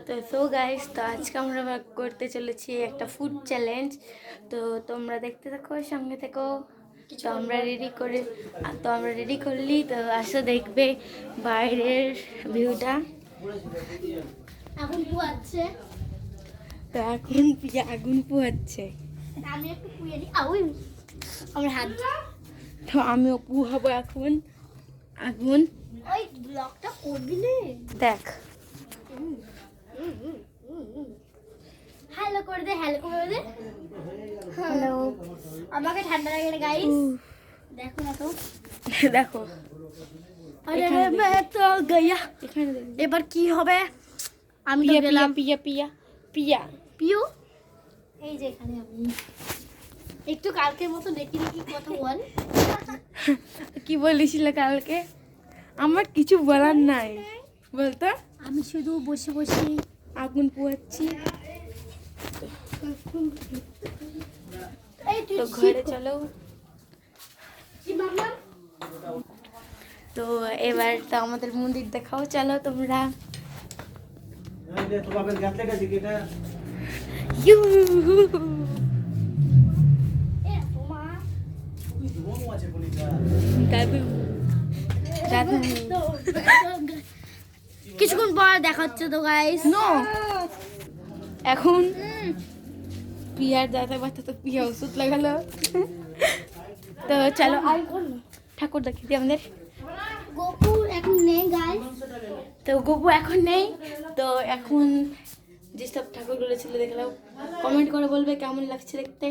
তো so guys, তো আজকে আমরা করতে চলেছি একটা ফুড চ্যালেঞ্জ। তো তোমরা দেখতে থাকো, সঙ্গে থেকো। তো আমরা রেডি করলি, তো আসো দেখবে বাইরের ভিউটা। আগুন পোয়াচ্ছে। তো এখন আগুন পোহাচ্ছে। আমি একটু পুড়িয়ে দিই। আমার হাত। তো আমিও পুহাবো এখন আগুন। ওই ব্লগটা করবি না? দেখ, হ্যালো করে দে, হ্যালো করে দে। হ্যালো। আমাকে ঠান্ডা লাগে না গাইস। দেখো না তো। দেখো আরে এখানে मैं तो गया। এখানে দেখ। এবার কি হবে? আমি তো পিয়া গেলাম। পিয়া পিয়া পিয়া। পিউ এই যে এখানে আমি একটু কালকের মতো দেখি কথা বল। কি বলেছিলে কালকে? আমার কিছু বলার নাই, বলতো। আমি শুধু বসে বসে আগুন পোহাচ্ছি। এই তুই তো ঘরে চলো। কি মামা? তো এবার তো আমাদের মন্দির দেখাও, চলো তোমরা। ইউ। এ তোমা দাদু দাদু। কিছুক্ষণ পর দেখা হচ্ছে তো গাইস। নো, এখন পিয়ার দাদা বাচ্চা তো পিয়া ওষুধ লাগালো। তো চলো ঠাকুর দেখি দিই আমাদের। গোপু এখন নেই গাইস। তো গপু এখন নেই। তো এখন যেসব ঠাকুরগুলো ছিল দেখলাম, কমেন্ট করে বলবে কেমন লাগছে দেখতে।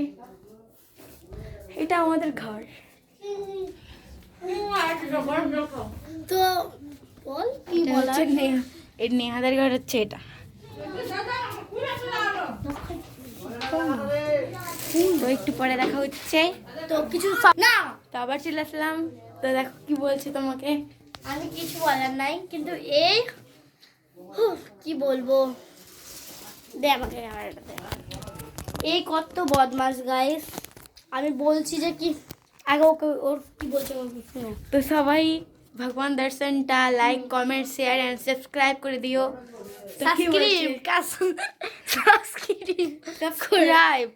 এটা আমাদের ঘর। তো বল কি এটা বলার? হচ্ছে এই নেহাদের ঘর হচ্ছে এটা। তো একটু পরে দেখা হচ্ছে। তো কিছু না, তো আবার চলে আসলাম। তো দেখো কি বলছে তোমাকে। আমি কিছু বলার নাই, কিন্তু এই কি বলবো, দে আমাকে ক্যামেরাটা দে। এই কত বদমাস গাইস। আমি বলছি যে কি আগে ওকে, ওর কি বলছে ওকে শুনো। তো সবাই ভগবান দর্শনটা like comment share and subscribe করে দিও। তো কি বলছে? সাবস্ক্রাইব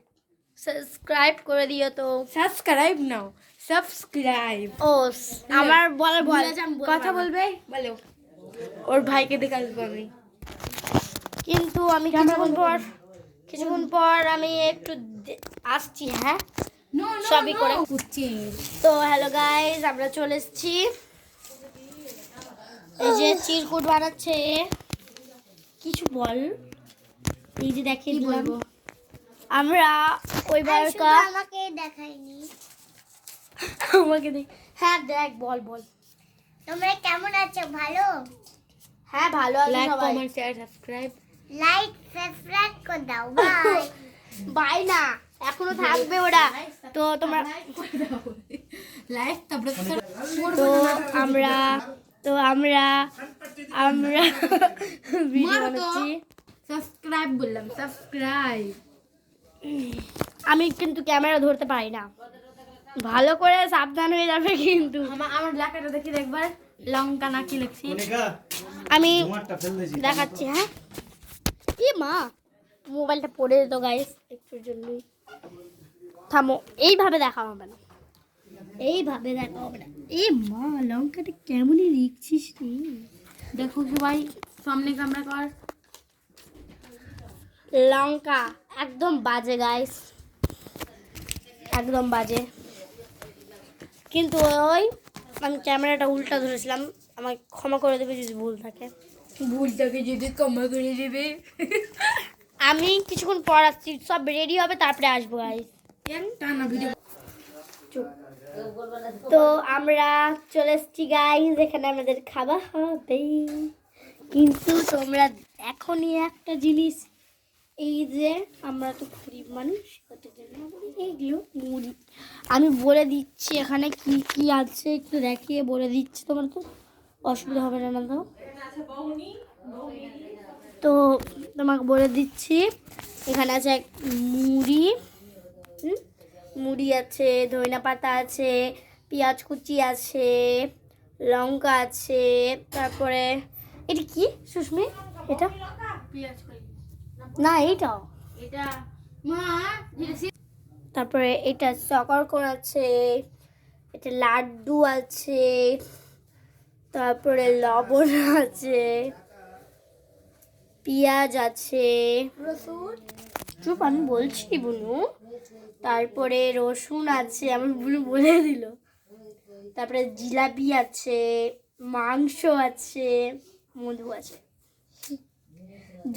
সাবস্ক্রাইব করে দিও। তো সাবস্ক্রাইব নাও, সাবস্ক্রাইব। ও আমার বলার বল, ভুলে যাম, কথা বলবে বলো। ওর ভাইকে দেখে আসবো আমি। কিন্তু আমি কিছুক্ষণ পর আমি একটু আসছি। হ্যাঁ, সবই করে। তো হ্যালো গাইস, আমরা চলে এসেছি। এই যে চিরকুট বানাচ্ছে। কিছু বল। এই যে দেখিয়ে দিলাম। আমরা ওই বারকা আমাকে দেখাইনি। আমাকে দেখ। হ্যাঁ দেখ, বল বল। তোমরা কেমন আছো? ভালো? হ্যাঁ ভালো আছে লাইক সবাই। Comment share subscribe. Like subscribe করে দাও। বাই। বাই না, এখনো থাকবে ওরা। তো তোমরা লাইক তারপরে তো আমরা আমরা ভিডিও বানাচ্ছি। সাবস্ক্রাইব বললাম, সাবস্ক্রাইব। আমি কিন্তু ক্যামেরা ধরতে পারি না, ভালো করে সাবধান হয়ে যাবে কিন্তু। আমার লেখাটা দেখি একবার, লঙ্কা না কি লিখছি। আমি দেখাচ্ছি। হ্যাঁ, এ মা, মোবাইলটা পড়ে যেত গাইস একটুর জন্যই। থামো, এইভাবে দেখা হবে না, এইভাবে দেখা হবে না। এ মা, লঙ্কাটা কেমনই লিখছিস রে। দেখো সবাই, সামনে ক্যামেরা কর। লঙ্কা একদম বাজে গাইস, একদম বাজে। কিন্তু ওই আমি ক্যামেরাটা উল্টা ধরেছিলাম, আমাকে ক্ষমা করে দেবে যদি ভুল থাকে। ভুলটাকে যদি ক্ষমা করে দেবে। আমি কিছুক্ষণ পর আসছি, সব রেডি হবে তারপরে আসবো গাইস। টানা ভিডিও। তো আমরা চলে এসেছি গাইস, এখানে আমাদের খাওয়া হবে। কিন্তু তোমরা এখনই একটা জিনিস, এই যে আমরা তো গরিব মানুষ, ওটার জন্য এইগুলো মুড়ি আমি বলে দিচ্ছি এখানে কি কি আছে, একটু দেখিয়ে বলে দিচ্ছি, তোমার তো অসুবিধা হবে না। না তো তোমাকে বলে দিচ্ছি, এখানে আছে মুড়ি, মুড়ি আছে, ধনিয়া পাতা আছে, পেঁয়াজ কুচি আছে, লঙ্কা আছে, তারপরে এটা কি সুস্মি, এটা পেঁয়াজ করি না এইটা। এটা মা যেটা তারপরে এটা সকরকর আছে, এটা লাড্ডু আছে, তারপরে লবণ আছে, পেঁয়াজ আছে, চুপ আমি বলছি বুনু, তারপরে রসুন আছে, আমার বুনু বলে দিল, তারপরে জিলাপি আছে, মাংস আছে, মধু আছে।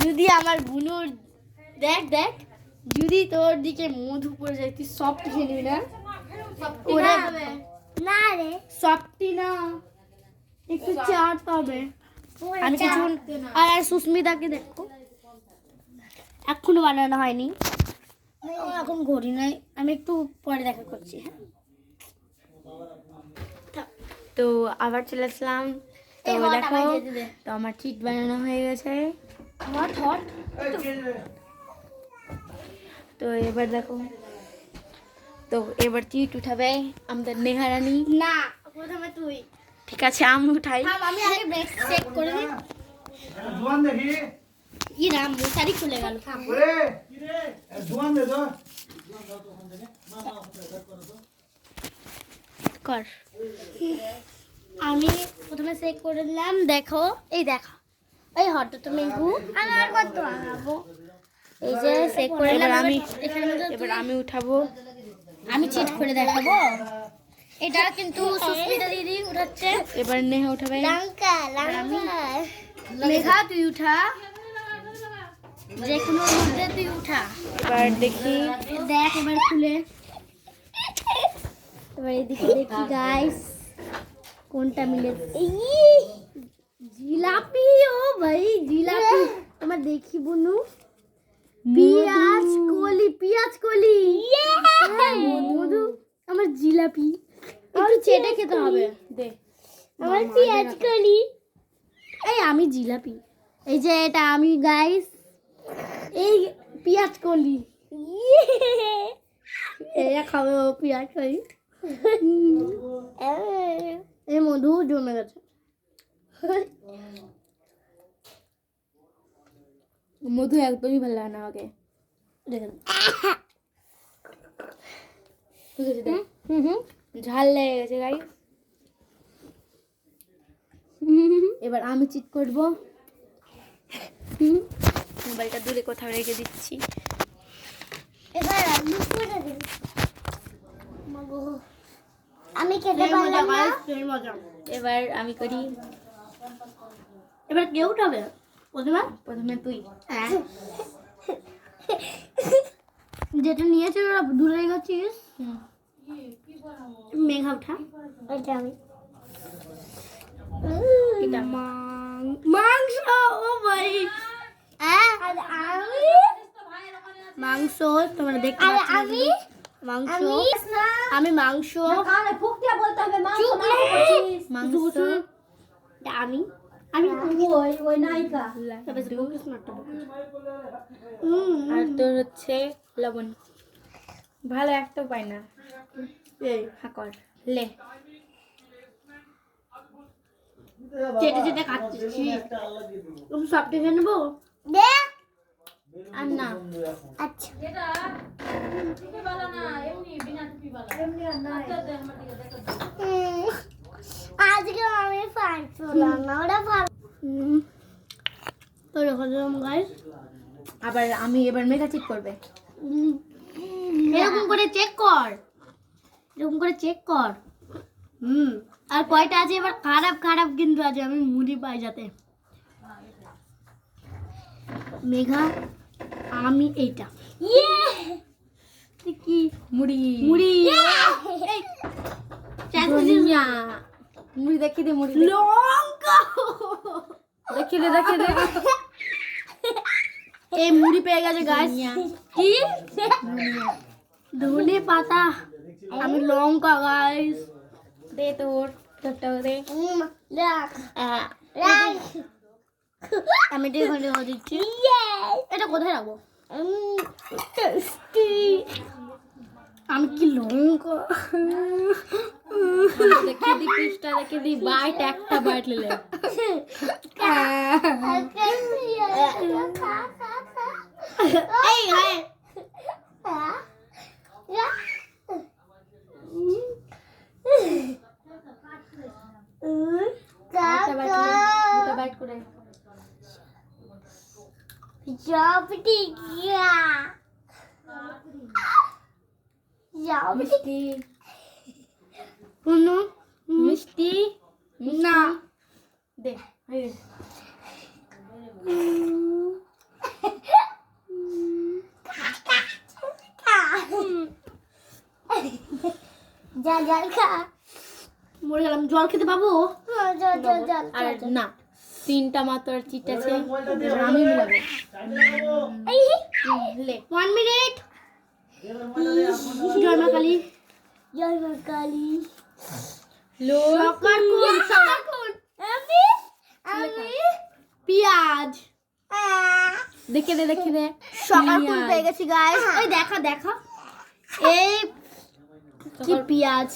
যদি আমার বুনুর দেখ দেখ যদি তোর দিকে মধু পড়ে যায় তুই সফট খেয়ে নিবি না? ওরে না রে সফটি না, একটু চাট হবে। আমি কিছু আর সুস্মিতাকে দেখো, এখনো বানানো হয়নি, এখন ঘড়ি নাই, আমি একটু পরে দেখা করছি। হ্যাঁ তো আবার চলে আসলাম। তো এই হট দেখো আমায় যেতে দে। তো আমার চিট বানানো হয়ে গেছে। হট হট তো এবার দেখো, তো এবার চিট উঠাবে আমাদের নেহা রানী। না, প্রথমে তুই। ঠিক আছে আমি উঠাই। থাম, আমি আগে ব্রেক চেক করে দিই। জোয়ান দেখি ই রাম মশারি খুলে গেল। থাম। ওরে জোয়ান দে তো কর। আমি প্রথমে চেক করে দিলাম, দেখো এই দেখো এই হটটা তো মেঘু, আমি আর কত আনাবো, এই যে চেক করে এবার দিলাম। আমি এখানে এবার আমি উঠাবো। আমি চিট করে দেখাবো। এটা কিন্তু সুস্মিতা দিদি উঠাচ্ছে। এবার নেহা উঠাবে। লঙ্কা লঙ্কা মেঘা তুই উঠা, যে কোনো মধ্যে তুই উঠা। এবার দেখি দেখ এবার খুলে, এবার এদিকে দেখি গাইস কোনটা মিলে। জিলাপি, ও ভাই জিলাপি, তোমার দেখি বুনু, পেঁয়াজ কলি মধু, আমার জিলাপি একটু চেটে খেতে হবে। দে। আমার পেঁয়াজ কলি, এই আমি জিলাপি, এই যে এটা আমি গাইস, এই পেঁয়াজ কলি, এরা খাবে ও পেঁয়াজ কলি। এই মধু জমে গেছে। মধু একদমই ভালো লাগে না আমাকে। দেখেন ঠিক আছে দেখ। ঝাল লেগে গেছে গাইস। এবার আমি চিট করবো। মোবাইলটা দূরে কোথাও রেখে দিচ্ছি। এবার আমি করে দিই মাগো আমি খেতে পারলাম না এবার আমি করি। এবার কে উঠাবে প্রথমে? প্রথমে তুই। হ্যাঁ। যেটা নিয়েছিল ওরা দূরে গেছিস। মেঘা উঠা। এটা আমি এটা মাংস, ও ভাই আর আমি মাংস তোমরা দেখতে আর পাচ্ছ না আমি কিন্তু। মাংস আমি মাংস কানে ফুকতে বলতে হবে চুপ রে। মাংস। এটা আমি ওই নায়িকা আর তোর হচ্ছে লবণ। ভালো একটা পাই না। এই হাকর লে। চেটে চেটে খাচ্ছি। তুমি সব দেখে নেবো। দে আর না আচ্ছা আজকে আমি পারছিলাম না ওরা ভালো তো দেখো গাইস, আবার আমি এবার মেঘা চিট করবে। এরকম করে চেক কর, এরকম করে চেক কর। আর কয়টা আছে এবার খারাপ খারাপ কিন্তু আছে, আমি মুড়ি পাই যাতে। মেঘা আমি এইটা কি মুড়ি। মুড়ি ধনিয়া। মুড়ি দেখি দে। মুড়ি লঙ্কা দেখি দে দেখি দে। এই মুড়ি পেয়ে গেছে গাছ। কি ধনে পাতা, আমি লঙ্কা গাইস। দে তোর তোরটা দে। রাখ আহ, রাখ আমি এটা এখানে দিচ্ছি। এটা কোথায় রাখবো? টেস্টি আমি কি লঙ্কা দেখে দি পিসটা দেখে দি বাইট একটা বাইট নিলে এই হয় দুটা বাইট করে জবটি গিয়া জবটি মিষ্টি শুনো মিষ্টি না দে এই দে। জল জল খা মরে গেলাম জল খেতে পাবো জল জল জল আর না তিনটা মাত্র চিট আছে আমি মিলাবো লে 1 মিনিট জয় মা কালী জল জল কালি লো সকার কোন আমি আমি পেঁয়াজ দেখে দে সকার কোন পেয়ে গেছি গাইস এই দেখা দেখা এই কি পেঁয়াজ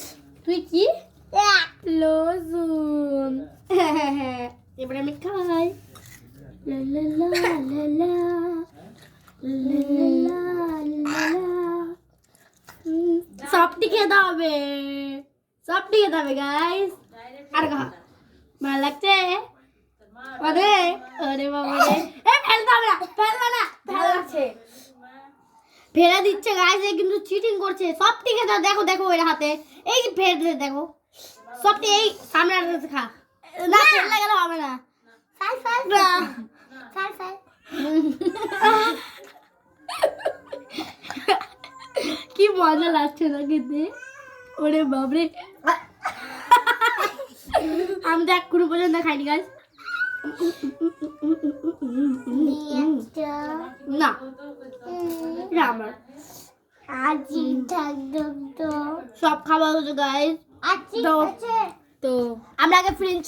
তুই কি লসুন এবারে আমি খাই লা লা লা লা লা লা লা লা সবটি খেতে হবে সবটি খেতে হবে গাইস আর খা ভালো লাগছে আরে আরে বাবা রে এ ফেলতে হবে না ফেলবে না ভালো লাগছে ফেলে দিচ্ছে গাইস এ কিন্তু চিটিং করছে সবটি খেতে হবে। দেখো দেখো এর হাতে এই যে ফেলে দেখো সবটি এই সামনে রাখতে খা না ফেলে গেলে হবে না সাই সাই না সাই সাই কি মজা লাগছে না খেতে ওরে বাবরে আমি তো এখনো পর্যন্ত খাইনি গাছ না এটা আমার আজি থাকদম তো সব খাবার হচ্ছে গাইস আজি তো আছে তো আমরা আগে ফ্রিজ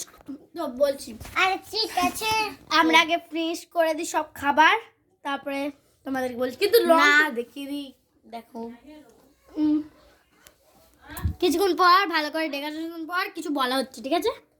বলছি আর ঠিক আছে আমরা আগে ফ্রিজ করে দিই সব খাবার তারপরে তোমাদেরকে বলছি কিন্তু না দেখিয়ে দি দেখো কিছুক্ষণ পর ভালো করে ডেকার পর কিছু বলা হচ্ছে ঠিক আছে